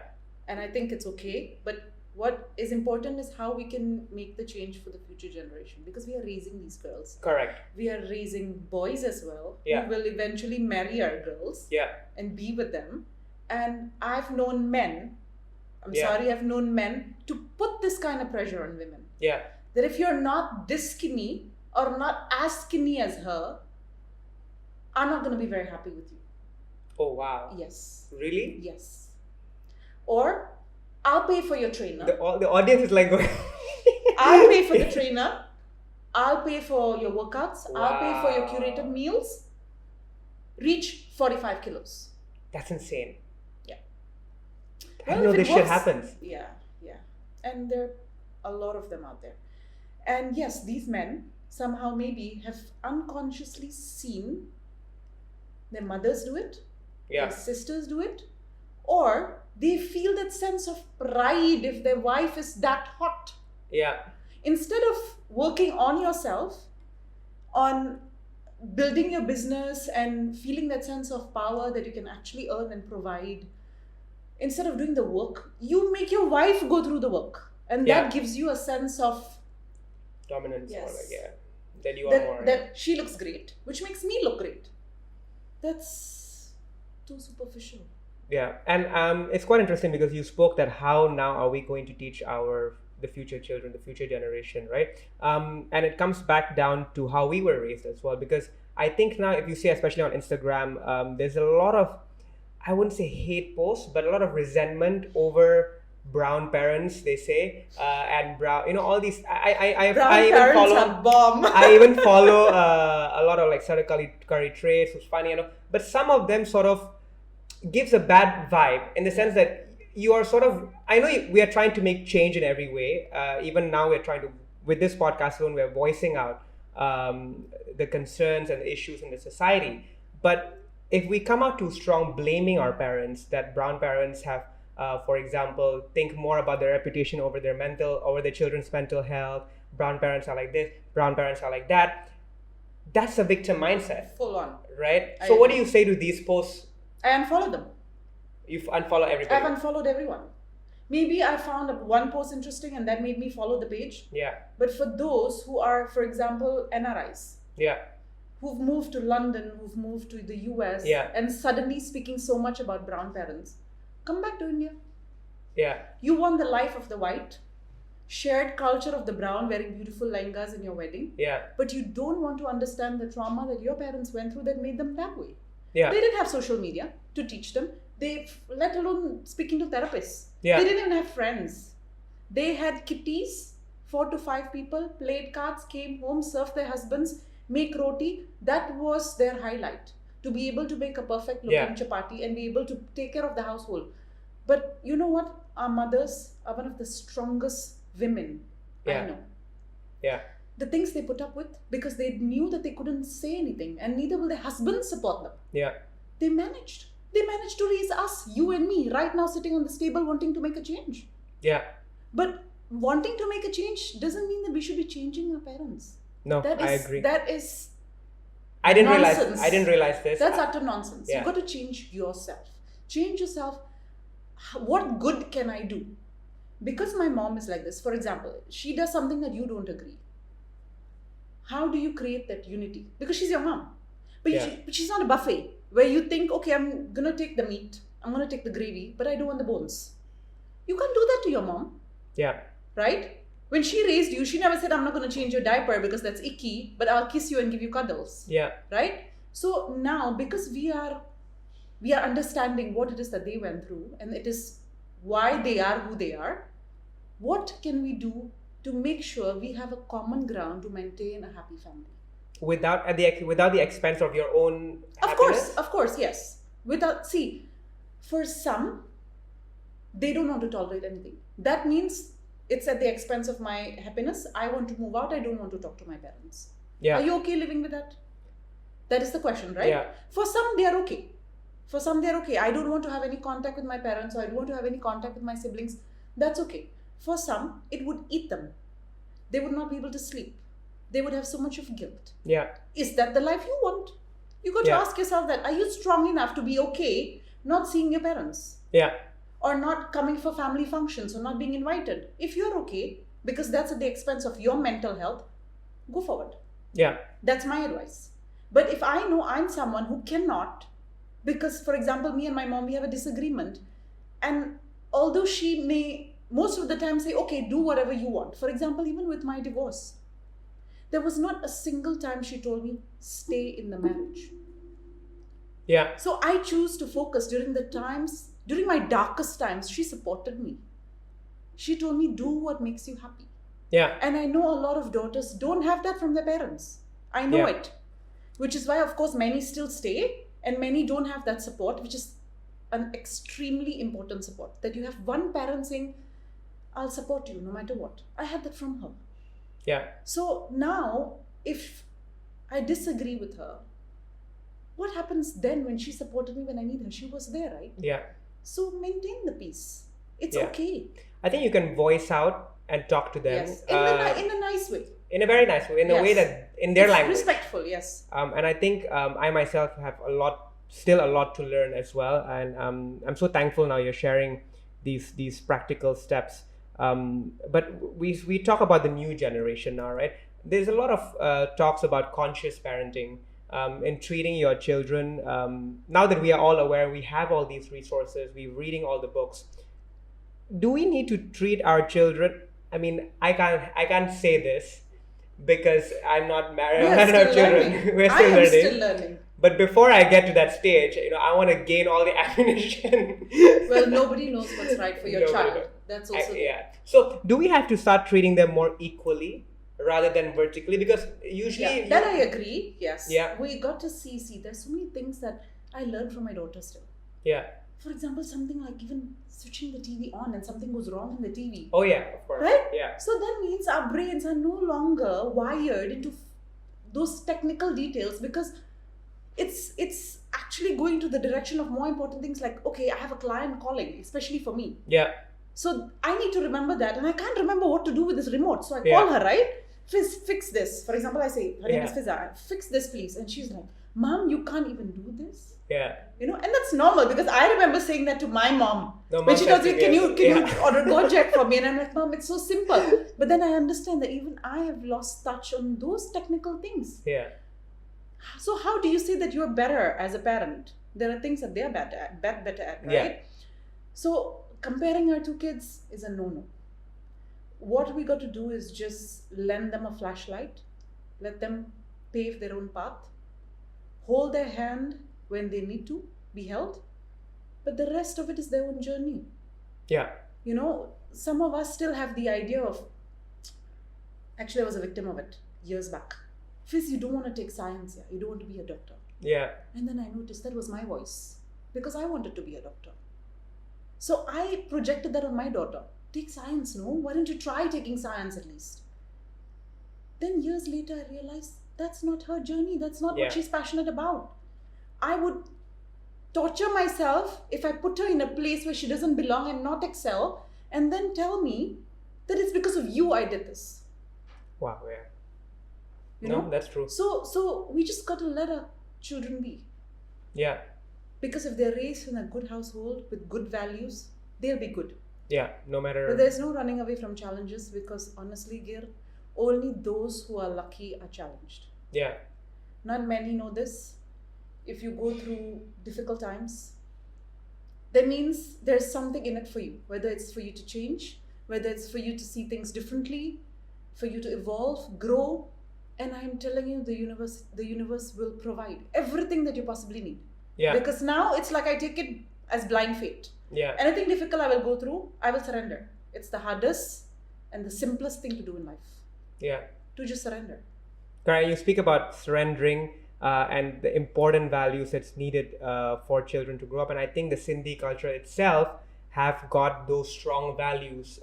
and I think it's okay. But what is important is how we can make the change for the future generation, because we are raising these girls. Correct. We are raising boys as well, Yeah. who will eventually marry our girls Yeah. and be with them. And I've known men, Yeah. I've known men to put this kind of pressure on women. Yeah. That if you're not this skinny or not as skinny as her, I'm not going to be very happy with you. Oh wow. Yes. Really? Yes. Or I'll pay for your trainer. The audience is like going. I'll pay for the trainer. I'll pay for your workouts. I'll pay for your Wow. curated meals. Reach 45 kilos. That's insane. Yeah. I Well, know if it this shit works- happens. Yeah. And there are a lot of them out there. And yes, these men somehow maybe have unconsciously seen their mothers do it, Yeah. their sisters do it, or they feel that sense of pride if their wife is that hot. Yeah. Instead of working on yourself, on building your business and feeling that sense of power that you can actually earn and provide, instead of doing the work, you make your wife go through the work. And Yeah. that gives you a sense of Dominance. Or Yes. like, yeah. That you are more. that she looks great, which makes me look great. That's too superficial. Yeah, and it's quite interesting because you spoke that how now are we going to teach the future children, the future generation, right? And it comes back down to how we were raised as well. Because I think now, if you see, especially on Instagram, there's a lot of, I wouldn't say hate posts, but a lot of resentment over brown parents. They say, and brown, all these. I Brown even parents follow. are bomb. I even follow a lot of like Sarah Curry traits, who's funny, but some of them sort of gives a bad vibe in the sense that you are sort of, I know we are trying to make change in every way. Even now we're trying to, with this podcast alone, we're voicing out the concerns and the issues in the society. But if we come out too strong blaming our parents, that brown parents have, for example, think more about their reputation over their children's mental health, brown parents are like this, brown parents are like that, that's a victim mindset. Full on. Right? I So what do agree. you say to these posts? I unfollow them. You unfollow everybody. I've unfollowed everyone. Maybe I found one post interesting and that made me follow the page. Yeah. But for those who are, for example, NRIs, Yeah. who've moved to London, who've moved to the US, Yeah. and suddenly speaking so much about brown parents, come back to India. Yeah. You want the life of the white, shared culture of the brown, wearing beautiful lehengas in your wedding, Yeah. but you don't want to understand the trauma that your parents went through that made them that way. Yeah. They didn't have social media to teach them. They, let alone speaking to therapists. Yeah. They didn't even have friends. They had kitties, 4 to 5 people, played cards, came home, served their husbands, make roti. That was their highlight. To be able to make a perfect looking chapati and be able to take care of the household. But you know what? Our mothers are one of the strongest women I know. Yeah. The things they put up with, because they knew that they couldn't say anything, and neither will their husbands support them. Yeah. They managed. They managed to raise us, you and me, right now sitting on this table wanting to make a change. Yeah. But wanting to make a change doesn't mean that we should be changing our parents. No, I agree. That is I didn't nonsense. realize this. That's utter nonsense. Yeah. You've got to change yourself. Change yourself. What good can I do? because my mom is like this, for example, she does something that you don't agree. How do you create that unity? Because she's your mom. But, but she's not a buffet where you think, okay, I'm going to take the meat, I'm going to take the gravy, but I don't want the bones. You can't do that to your mom. Yeah. Right? When she raised you, she never said, I'm not going to change your diaper because that's icky, but I'll kiss you and give you cuddles. Yeah. Right? So now, because we are understanding what it is that they went through, and it is why they are who they are, what can we do to make sure we have a common ground to maintain a happy family? Without the expense of your own happiness? Of course, yes. For some, they don't want to tolerate anything. That means it's at the expense of my happiness. I want to move out. I don't want to talk to my parents. Yeah. Are you okay living with that? That is the question, right? Yeah. For some, they are okay. I don't want to have any contact with my parents, or I don't want to have any contact with my siblings. That's okay. For some, it would eat them. They would not be able to sleep. They would have so much of guilt. Yeah. Is that the life you want? You got to ask yourself that. Are you strong enough to be okay not seeing your parents? Yeah. Or not coming for family functions, or not being invited? If you're okay, because that's at the expense of your mental health, go forward. Yeah. That's my advice. But if I know I'm someone who cannot, because, for example, me and my mom, we have a disagreement. And although she may most of the time say, okay, do whatever you want. For example, even with my divorce, there was not a single time she told me, stay in the marriage. Yeah. So I choose to focus during my darkest times, she supported me. She told me, do what makes you happy. Yeah. And I know a lot of daughters don't have that from their parents. I know it. Which is why, of course, many still stay and many don't have that support, which is an extremely important support. That you have one parent saying, I'll support you no matter what. I had that from her. Yeah. So now, if I disagree with her, what happens then when she supported me when I need her? She was there, right? Yeah. So maintain the peace. It's okay. I think you can voice out and talk to them. Yes. In a nice way. In a very nice way. In a way that, in their language. Respectful, yes. And I think I myself have still a lot to learn as well. And I'm so thankful now you're sharing these practical steps. But we talk about the new generation now, right? There's a lot of talks about conscious parenting in treating your children. Now that we are all aware, we have all these resources, we're reading all the books. Do we need to treat our children? I mean, I can't say this because I'm not married. I don't have children. We're still learning. But before I get to that stage, I want to gain all the ammunition. Well, nobody knows what's right for your child. Knows. That's also So, do we have to start treating them more equally rather than vertically? Because usually... that I agree, yes. Yeah. We got to see, there's so many things that I learned from my daughter still. Yeah. For example, something like even switching the TV on and something goes wrong in the TV. Oh yeah, of course. Right? Yeah. So that means our brains are no longer wired into those technical details, because it's actually going to the direction of more important things like, okay, I have a client calling, especially for me. Yeah. So I need to remember that, and I can't remember what to do with this remote. So I call her, right? Fix this. For example, I say, her name is Fizza, fix this please. And she's like, Mom, you can't even do this? Yeah. And that's normal, because I remember saying that to my mom. When she tells me, can you order Gojek for me? And I'm like, Mom, it's so simple. But then I understand that even I have lost touch on those technical things. Yeah. So how do you say that you're better as a parent? There are things that they're better at, right? Yeah. So comparing our two kids is a no-no. What we got to do is just lend them a flashlight, let them pave their own path, hold their hand when they need to be held, but the rest of it is their own journey. Yeah. Some of us still have the idea of, actually I was a victim of it years back. Fizz, you don't want to take science here. You don't want to be a doctor. Yeah. And then I noticed that was my voice, because I wanted to be a doctor. So I projected that on my daughter. Take science, no? Why don't you try taking science at least? Then years later, I realized that's not her journey. That's not what she's passionate about. I would torture myself if I put her in a place where she doesn't belong and not excel, and then tell me that it's because of you I did this. Wow, yeah. That's true. So we just got to let our children be. Yeah. Because if they're raised in a good household with good values, they'll be good. Yeah, no matter. But there's no running away from challenges, because honestly, Gir, only those who are lucky are challenged. Yeah. Not many know this. If you go through difficult times, that means there's something in it for you, whether it's for you to change, whether it's for you to see things differently, for you to evolve, grow. And I'm telling you, the universe will provide everything that you possibly need. Yeah. Because now it's like I take it as blind fate. Yeah. Anything difficult I will go through, I will surrender. It's the hardest and the simplest thing to do in life. Yeah. To just surrender. Khairina, you speak about surrendering and the important values that's needed for children to grow up. And I think the Sindhi culture itself have got those strong values.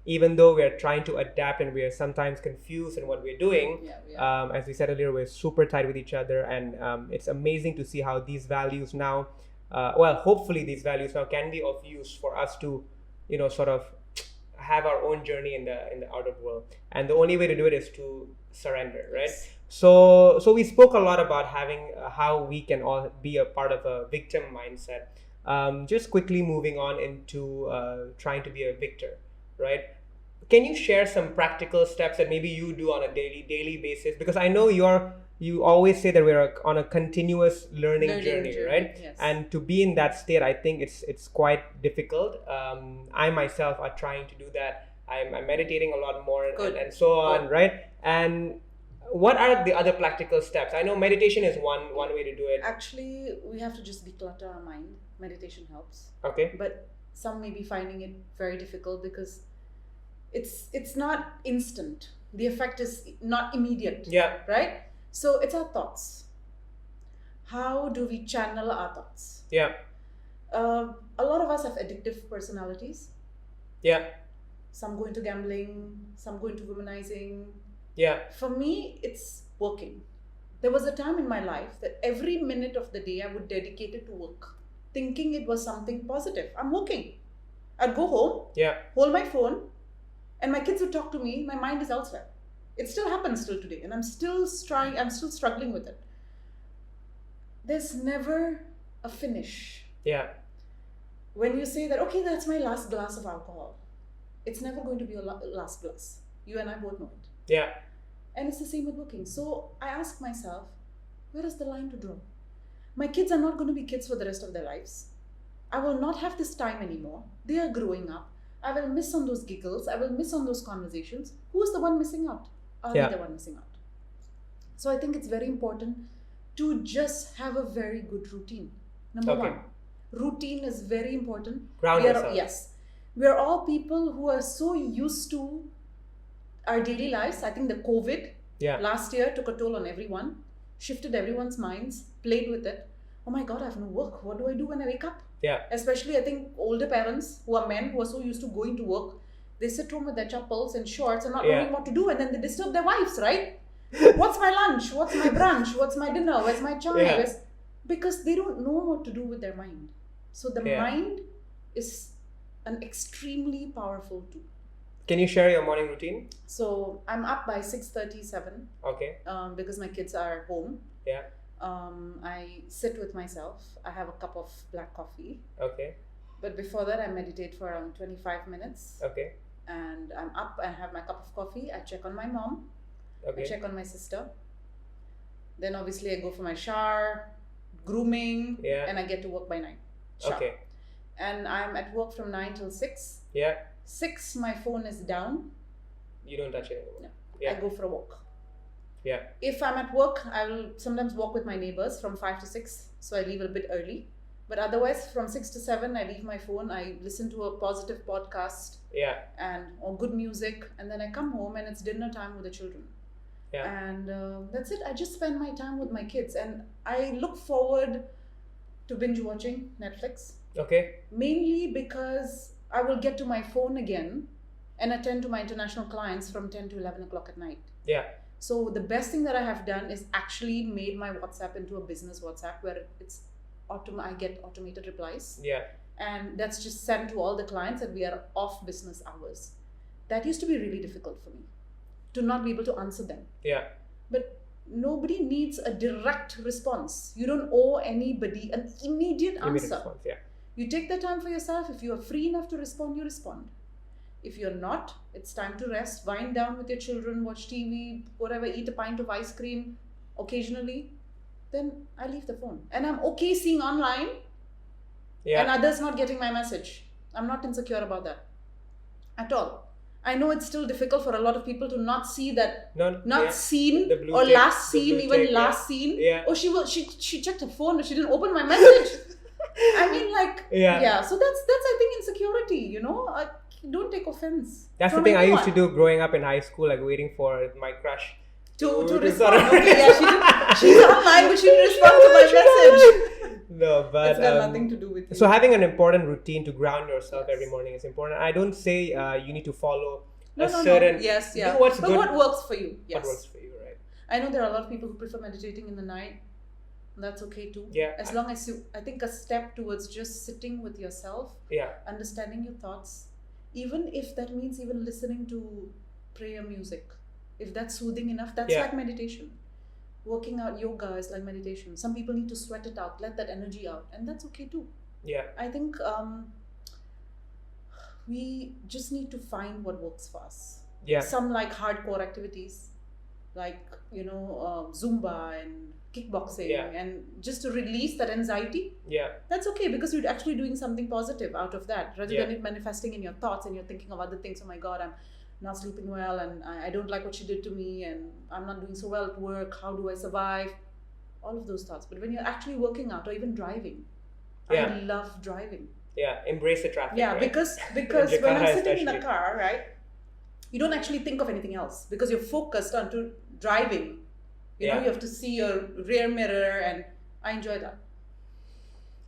Even though we are trying to adapt and we are sometimes confused in what we're doing, as we said earlier, we're super tight with each other. And it's amazing to see how these values now, hopefully these values now can be of use for us to, sort of have our own journey in the outer world. And the only way to do it is to surrender, right? Yes. So we spoke a lot about having how we can all be a part of a victim mindset. Just quickly moving on into trying to be a victor, right? Can you share some practical steps that maybe you do on a daily basis? Because I know you always say that we're on a continuous learning journey, right? Yes. And to be in that state, I think it's quite difficult. I myself are trying to do that. I'm meditating a lot more and so on, right? And what are the other practical steps? I know meditation is one way to do it. Actually, we have to just declutter our mind. Meditation helps. Okay. But some may be finding it very difficult because it's not instant. The effect is not immediate. Yeah. Right? So it's our thoughts. How do we channel our thoughts? Yeah. A lot of us have addictive personalities. Yeah. Some go into gambling, some go into womanizing. Yeah. For me, it's working. There was a time in my life that every minute of the day I would dedicate it to work, thinking it was something positive. I'm working. I'd go home, hold my phone, and my kids would talk to me. My mind is elsewhere. It still happens till today, and I'm still struggling with it. There's never a finish. Yeah. When you say that, okay, that's my last glass of alcohol, it's never going to be a last glass. You and I both know it. Yeah. And it's the same with working. So I ask myself, where is the line to draw? My kids are not going to be kids for the rest of their lives. I will not have this time anymore. They are growing up. I will miss on those giggles. I will miss on those conversations. Who is the one missing out? Are we the one missing out? So I think it's very important to just have a very good routine. Number one, routine is very important. Ground yourself. Yes. We are all people who are so used to our daily lives. I think the COVID last year took a toll on everyone, shifted everyone's minds, played with it. Oh my God, I have no work. What do I do when I wake up? Yeah. Especially, I think older parents who are men who are so used to going to work, they sit home with their chappals and shorts and not knowing what to do, and then they disturb their wives, right? What's my lunch? What's my brunch? What's my dinner? Where's my chai? Because they don't know what to do with their mind. So the mind is an extremely powerful tool. Can you share your morning routine? So I'm up by 6:37. Okay. Because my kids are home. Yeah. I sit with myself. I have a cup of black coffee. Okay. But before that, I meditate for around 25 minutes. Okay. And I'm up and have my cup of coffee. I check on my mom. Okay. I check on my sister. Then obviously I go for my shower, grooming, and I get to work by 9. Sharp. Okay. And I'm at work from 9 till 6. Yeah. 6, my phone is down. You don't touch it anymore. No. Yeah. I go for a walk. Yeah. If I'm at work, I will sometimes walk with my neighbors from 5 to 6. So I leave a bit early. But otherwise, from 6 to 7, I leave my phone. I listen to a positive podcast. Yeah. Or good music. And then I come home and it's dinner time with the children. Yeah. And that's it. I just spend my time with my kids. And I look forward to binge watching Netflix. Okay. Mainly because I will get to my phone again and attend to my international clients from 10 to 11 o'clock at night. Yeah. So the best thing that I have done is actually made my WhatsApp into a business WhatsApp where I get automated replies. Yeah. And that's just sent to all the clients that we are off business hours. That used to be really difficult for me, to not be able to answer them. Yeah. But nobody needs a direct response. You don't owe anybody an immediate answer. Response, yeah. You take the time for yourself. If you are free enough to respond, you respond. If you're not, it's time to rest, wind down with your children, watch TV, whatever, eat a pint of ice cream occasionally. Then I leave the phone. And I'm okay seeing online and others not getting my message. I'm not insecure about that at all. I know it's still difficult for a lot of people to not see that, seen or tick, last seen, even last seen. Yeah. Oh, she checked her phone, but she didn't open my message. I mean, like, so that's I think insecurity, you know. Don't take offense. That's the thing I used to do growing up in high school, like waiting for my crush to respond. Okay, she's online, but she didn't respond to my message. No, but it's got nothing to do with you. So having an important routine to ground yourself every morning is important. I don't say you need to follow certain. Yes, do what's good. What works for you? Yes. What works for you, right? I know there are a lot of people who prefer meditating in the night. That's okay too. Yeah. As long as I think a step towards just sitting with yourself. Yeah. Understanding your thoughts. Even if that means even listening to prayer music. If that's soothing enough, that's like meditation. Working out, yoga is like meditation. Some people need to sweat it out, let that energy out. And that's okay too. Yeah. I think we just need to find what works for us. Yeah. Some like hardcore activities, like, you know, Zumba and kickboxing, and just to release that anxiety. Yeah. That's okay, because you're actually doing something positive out of that, rather than it manifesting in your thoughts and you're thinking of other things. Oh my God, I'm not sleeping well and I don't like what she did to me and I'm not doing so well at work. How do I survive? All of those thoughts. But when you're actually working out or even driving, I love driving. Yeah, embrace the traffic. Yeah, right? because when I'm sitting in the car, right, you don't actually think of anything else because you're focused on driving. You know, you have to see your rear mirror, and I enjoy that.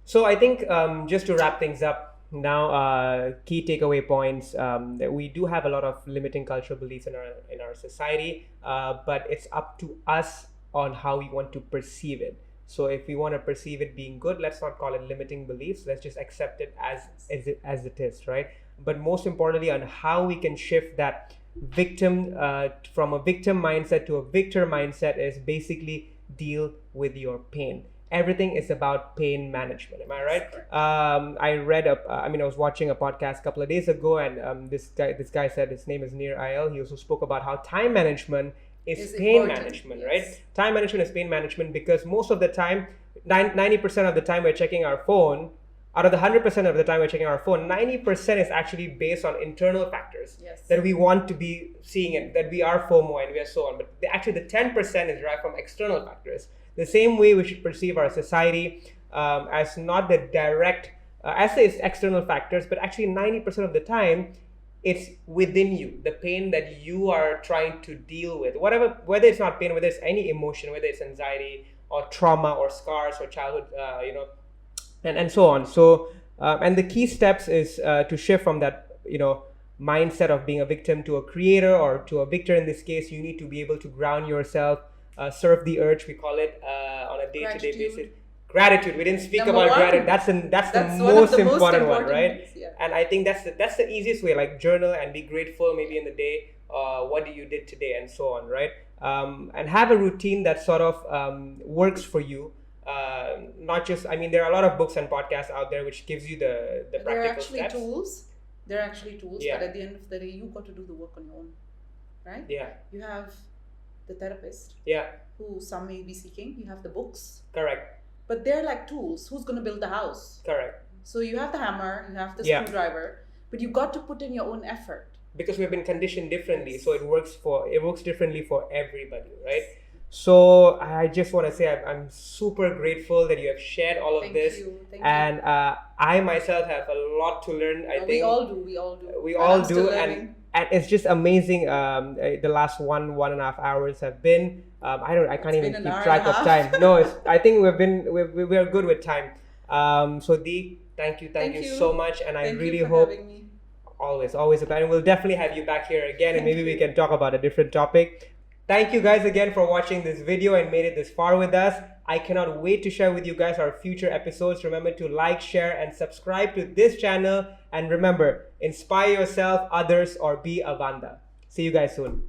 So I think just to wrap things up now, key takeaway points, that we do have a lot of limiting cultural beliefs in our society, but it's up to us on how we want to perceive it. So if we want to perceive it being good, let's not call it limiting beliefs. Let's just accept it as it is, right? But most importantly, on how we can shift that victim from a victim mindset to a victor mindset is basically deal with your pain. Everything is about pain management. Am I right? I was watching a podcast a couple of days ago, and this guy said, his name is Nir Ayel. He also spoke about how time management is pain important. Management, right? Time management is pain management, because most of the time, 90% of the time we're checking our phone. Out of the 100% of the time we're checking our phone, 90% is actually based on internal factors that we want to be seeing it, that we are FOMO and we are so on. But actually the 10% is derived from external factors. The same way we should perceive our society as not the direct, as it's external factors, but actually 90% of the time, it's within you, the pain that you are trying to deal with. Whether it's not pain, whether it's any emotion, whether it's anxiety or trauma or scars or childhood, and so on. So, and the key steps is to shift from that, mindset of being a victim to a creator, or to a victor in this case. You need to be able to ground yourself, serve the urge, we call it, on a day-to-day basis. Gratitude. We didn't speak about gratitude. That's the most important one, right? Yeah. And I think that's the easiest way. Like, journal and be grateful maybe in the day. What you did today, and so on, right? And have a routine that sort of works for you. Not just, there are a lot of books and podcasts out there which gives you the practical steps. There are actually tools, but at the end of the day, you got to do the work on your own, right? Yeah. You have the therapist, who some may be seeking. You have the books. Correct. But they're like tools. Who's going to build the house? Correct. So you have the hammer, you have the screwdriver, but you got to put in your own effort. Because we've been conditioned differently, so it works differently for everybody, right? So I just want to say I'm super grateful that you have shared all of this. Thank you. And I myself have a lot to learn. I think we all do. And it's just amazing. The last one and a half hours have been. I can't even keep track of time. No, I think we're good with time. So Dee, thank you so much, and I really hope. Always a pleasure. We'll definitely have you back here again, and maybe we can talk about a different topic. Thank you guys again for watching this video and made it this far with us. I cannot wait to share with you guys our future episodes. Remember to like, share, and subscribe to this channel. And remember, inspire yourself, others, or be a Vanda. See you guys soon.